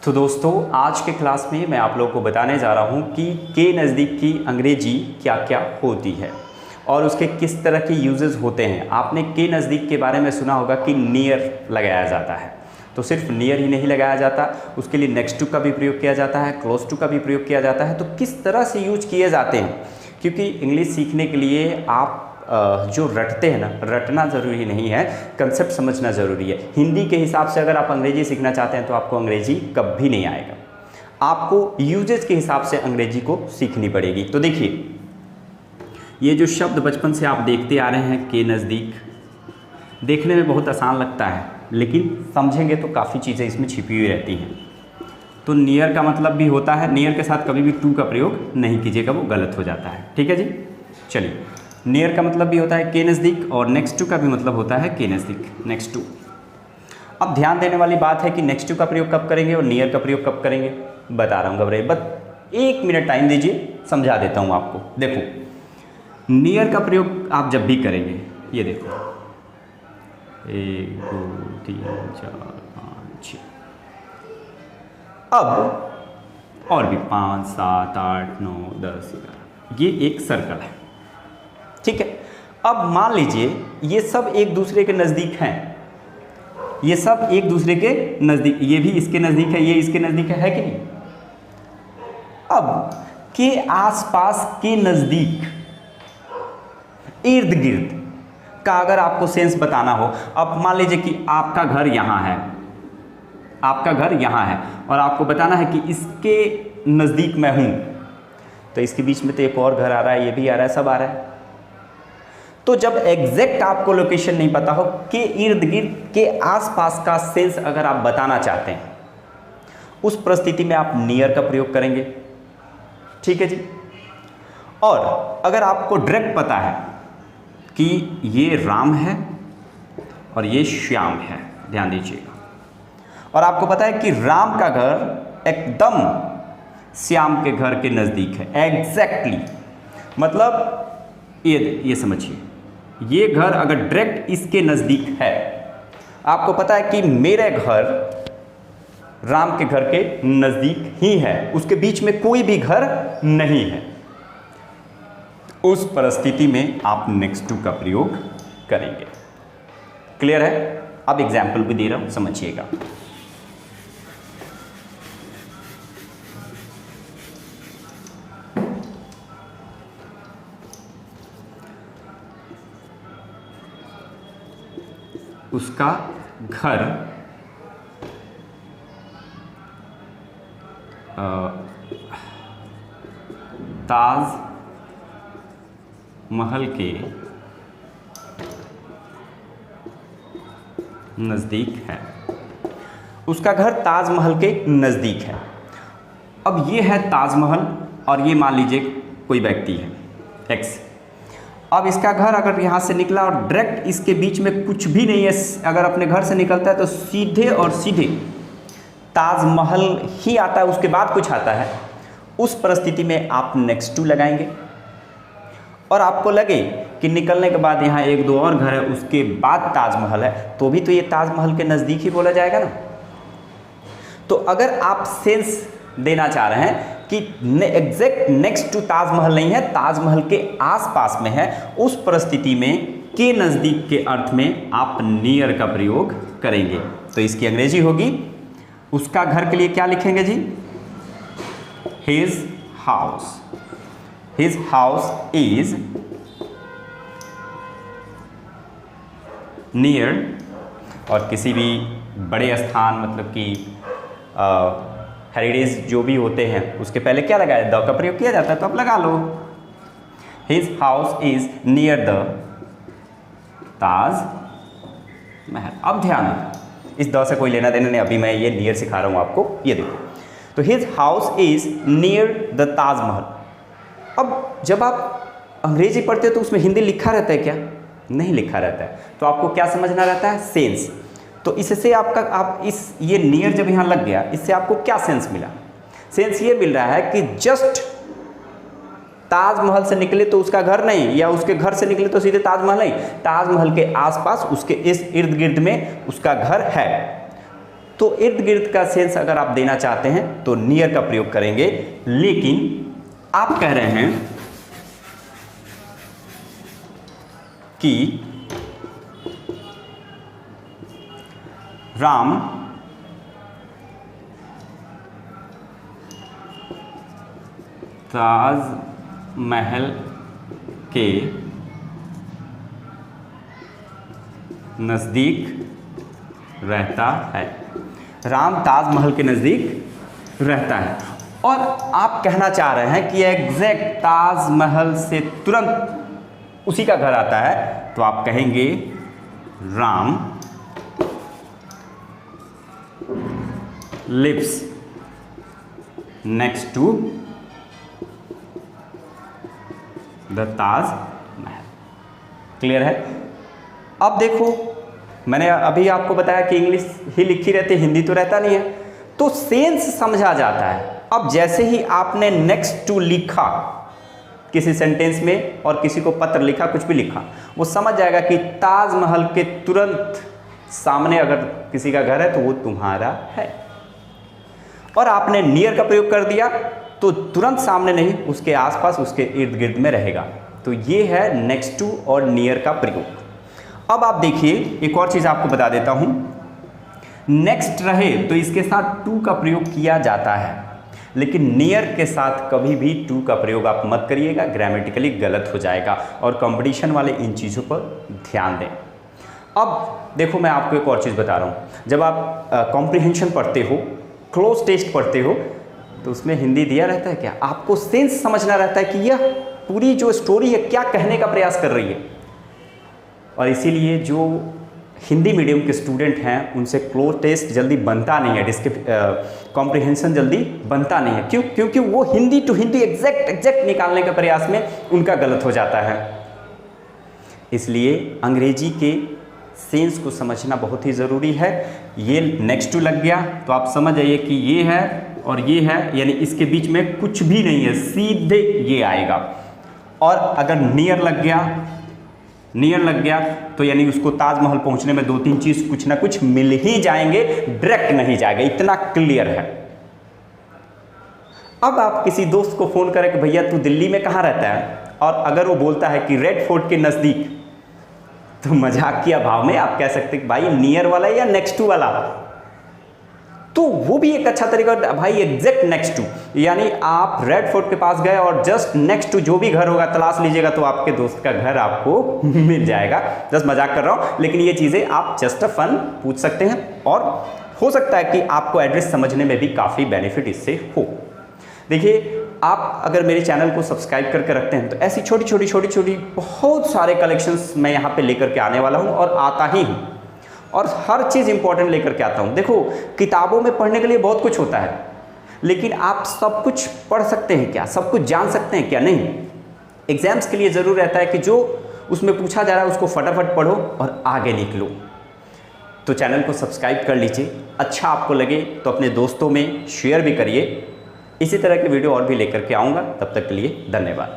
तो दोस्तों आज के क्लास में मैं आप लोगों को बताने जा रहा हूँ कि के नज़दीक की अंग्रेजी क्या क्या होती है और उसके किस तरह के यूजेस होते हैं। आपने के नज़दीक के बारे में सुना होगा कि नियर लगाया जाता है, तो सिर्फ नियर ही नहीं लगाया जाता, उसके लिए नेक्स्ट टू का भी प्रयोग किया जाता है, क्लोज टू का भी प्रयोग किया जाता है। तो किस तरह से यूज किए जाते हैं, क्योंकि इंग्लिश सीखने के लिए आप जो रटते हैं ना, रटना ज़रूरी नहीं है, कंसेप्ट समझना ज़रूरी है। हिंदी के हिसाब से अगर आप अंग्रेजी सीखना चाहते हैं तो आपको अंग्रेजी कभी नहीं आएगा, आपको यूजेस के हिसाब से अंग्रेजी को सीखनी पड़ेगी। तो देखिए, ये जो शब्द बचपन से आप देखते आ रहे हैं के नज़दीक, देखने में बहुत आसान लगता है, लेकिन समझेंगे तो काफ़ी चीज़ें इसमें छिपी हुई रहती हैं। तो नियर का मतलब भी होता है, नियर के साथ कभी भी टू का प्रयोग नहीं कीजिएगा, वो गलत हो जाता है। ठीक है जी, चलिए। नियर का मतलब भी होता है के नज़दीक और नेक्स्ट टू का भी मतलब होता है के नज़दीक, नेक्स्ट टू। अब ध्यान देने वाली बात है कि नेक्स्ट टू का प्रयोग कब करेंगे और नियर का प्रयोग कब करेंगे, बता रहा हूँ, घबराइए, बस 1 मिनट टाइम दीजिए, समझा देता हूँ आपको। देखो, नियर का प्रयोग आप जब भी करेंगे, ये देखो 1 2 3 4 5 6, अब और भी 5 7 8 9 10 11, ये एक सर्कल है, ठीक है। अब मान लीजिए ये सब एक दूसरे के नज़दीक हैं, ये सब एक दूसरे के नज़दीक, ये भी इसके नज़दीक है, ये इसके नज़दीक है कि नहीं। अब के आसपास के नज़दीक, इर्द गिर्द का अगर आपको सेंस बताना हो, अब मान लीजिए कि आपका घर यहाँ है, आपका घर यहाँ है और आपको बताना है कि इसके नज़दीक मैं हूँ, तो इसके बीच में तो एक और घर आ रहा है, ये भी आ रहा है, सब आ रहा है। तो जब एग्जैक्ट आपको लोकेशन नहीं पता हो, के इर्द गिर्द के आसपास का सेंस अगर आप बताना चाहते हैं, उस परिस्थिति में आप नियर का प्रयोग करेंगे, ठीक है जी। और अगर आपको डायरेक्ट पता है कि ये राम है और ये श्याम है, ध्यान दीजिएगा, और आपको पता है कि राम का घर एकदम श्याम के घर के नज़दीक है, एग्जैक्टली, मतलब ये समझिए, ये घर अगर डायरेक्ट इसके नज़दीक है, आपको पता है कि मेरे घर राम के घर के नज़दीक ही है, उसके बीच में कोई भी घर नहीं है, उस परिस्थिति में आप नेक्स्ट टू का प्रयोग करेंगे। क्लियर है? अब एग्जाम्पल भी दे रहा हूं, समझिएगा। उसका घर ताज महल के नज़दीक है, उसका घर ताजमहल के नज़दीक है। अब ये है ताजमहल और ये मान लीजिए कोई व्यक्ति है एक्स। अब इसका घर अगर यहाँ से निकला और डायरेक्ट इसके बीच में कुछ भी नहीं है, अगर अपने घर से निकलता है तो सीधे और सीधे ताजमहल ही आता है, उसके बाद कुछ आता है, उस परिस्थिति में आप नेक्स्ट टू लगाएंगे। और आपको लगे कि निकलने के बाद यहाँ 1 2 और घर है, उसके बाद ताजमहल है, तो भी तो ये ताजमहल के नज़दीक ही बोला जाएगा ना। तो अगर आप सेंस देना चाह रहे हैं कि एग्जैक्ट नेक्स्ट टू ताजमहल नहीं है, ताजमहल के आसपास में है, उस परिस्थिति में के नज़दीक के अर्थ में आप नियर का प्रयोग करेंगे। तो इसकी अंग्रेजी होगी, उसका घर के लिए क्या लिखेंगे जी, his house, his house is near, और किसी भी बड़े स्थान, मतलब कि हेरिटेज जो भी होते हैं, उसके पहले क्या लगाया, द का प्रयोग किया जाता है, तो आप लगा लो, his house is near the Taj Mahal. अब ध्यान, इस द से कोई लेना देना नहीं, अभी मैं ये नियर सिखा रहा हूँ आपको, ये देखो। तो his house is near the Taj Mahal. अब जब आप अंग्रेजी पढ़ते हो तो उसमें हिंदी लिखा रहता है क्या, नहीं लिखा रहता है, तो आपको क्या समझना रहता है, सेंस। तो इससे आपका, आप इस ये नियर जब यहाँ लग गया, इससे आपको क्या सेंस मिला, सेंस ये मिल रहा है कि जस्ट ताजमहल से निकले तो उसका घर नहीं, या उसके घर से निकले तो सीधे ताजमहल नहीं, ताजमहल के आसपास उसके इस इर्द गिर्द में उसका घर है। तो इर्द गिर्द का सेंस अगर आप देना चाहते हैं तो नियर का प्रयोग करेंगे। लेकिन आप कह रहे हैं कि राम ताजमहल के नज़दीक रहता है। राम ताजमहल के नज़दीक रहता है। और आप कहना चाह रहे हैं कि एग्जैक्ट ताजमहल से तुरंत उसी का घर आता है, तो आप कहेंगे Ram lives next to the Taj Mahal. Clear है? अब देखो, मैंने अभी आपको बताया कि इंग्लिश ही लिखी रहती है, हिंदी तो रहता नहीं है, तो सेंस समझा जाता है। अब जैसे ही आपने नेक्स्ट टू लिखा किसी सेंटेंस में और किसी को पत्र लिखा, कुछ भी लिखा, वो समझ जाएगा कि ताजमहल के तुरंत सामने अगर किसी का घर है तो वो तुम्हारा है। और आपने नियर का प्रयोग कर दिया तो तुरंत सामने नहीं, उसके आसपास, उसके इर्द गिर्द में रहेगा। तो ये है नेक्स्ट टू और नियर का प्रयोग। अब आप देखिए, एक और चीज़ आपको बता देता हूँ। नेक्स्ट रहे तो इसके साथ टू का प्रयोग किया जाता है, लेकिन नियर के साथ कभी भी टू का प्रयोग आप मत करिएगा, ग्रामेटिकली गलत हो जाएगा। और कंपटीशन वाले इन चीज़ों पर ध्यान दें। अब देखो, मैं आपको एक और चीज़ बता रहा हूँ। जब आप कॉम्प्रिहेंशन पढ़ते हो, क्लोज टेस्ट पढ़ते हो, तो उसमें हिंदी दिया रहता है क्या, आपको सेंस समझना रहता है कि यह पूरी जो स्टोरी है क्या कहने का प्रयास कर रही है। और इसीलिए जो हिंदी मीडियम के स्टूडेंट हैं उनसे क्लोज टेस्ट जल्दी बनता नहीं है, कॉम्प्रिहेंशन जल्दी बनता नहीं है। क्यों? क्योंकि वो हिंदी टू हिंदी एग्जैक्ट निकालने के प्रयास में उनका गलत हो जाता है। इसलिए अंग्रेजी के सेंस को समझना बहुत ही ज़रूरी है। ये नेक्स्ट टू लग गया तो आप समझ जाइए कि ये है और ये है, यानी इसके बीच में कुछ भी नहीं है, सीधे ये आएगा। और अगर नियर लग गया तो यानी उसको ताजमहल पहुंचने में 2-3 चीज़ कुछ ना कुछ मिल ही जाएंगे, डायरेक्ट नहीं जाएगा, इतना क्लियर है। अब आप किसी दोस्त को फ़ोन करें कि भैया तू दिल्ली में कहाँ रहता है, और अगर वो बोलता है कि रेड फोर्ट के नज़दीक, तो मजाकिया भाव में आप कह सकते हैं भाई नियर वाला या नेक्स्ट टू वाला, तो वो भी एक अच्छा तरीका भाई, एग्जैक्ट नेक्स्ट टू। यानी आप रेड फोर्ट के पास गए और जस्ट नेक्स्ट टू जो भी घर होगा तलाश लीजिएगा तो आपके दोस्त का घर आपको मिल जाएगा। जस्ट मजाक कर रहा हूँ, लेकिन ये चीज़ें आप जस्ट अ फन पूछ सकते हैं और हो सकता है कि आपको एड्रेस समझने में भी काफ़ी बेनिफिट इससे हो। देखिए, आप अगर मेरे चैनल को सब्सक्राइब करके रखते हैं तो ऐसी छोटी छोटी बहुत सारे कलेक्शंस मैं यहाँ पे लेकर के आने वाला हूँ और आता ही हूँ, और हर चीज़ इंपॉर्टेंट लेकर के आता हूँ। देखो, किताबों में पढ़ने के लिए बहुत कुछ होता है, लेकिन आप सब कुछ पढ़ सकते हैं क्या, सब कुछ जान सकते हैं क्या? नहीं। एग्जाम्स के लिए ज़रूर रहता है कि जो उसमें पूछा जा रहा है उसको फटाफट पढ़ो और आगे निकलो। तो चैनल को सब्सक्राइब कर लीजिए, अच्छा आपको लगे तो अपने दोस्तों में शेयर भी करिए। इसी तरह के वीडियो और भी लेकर के आऊँगा, तब तक के लिए धन्यवाद।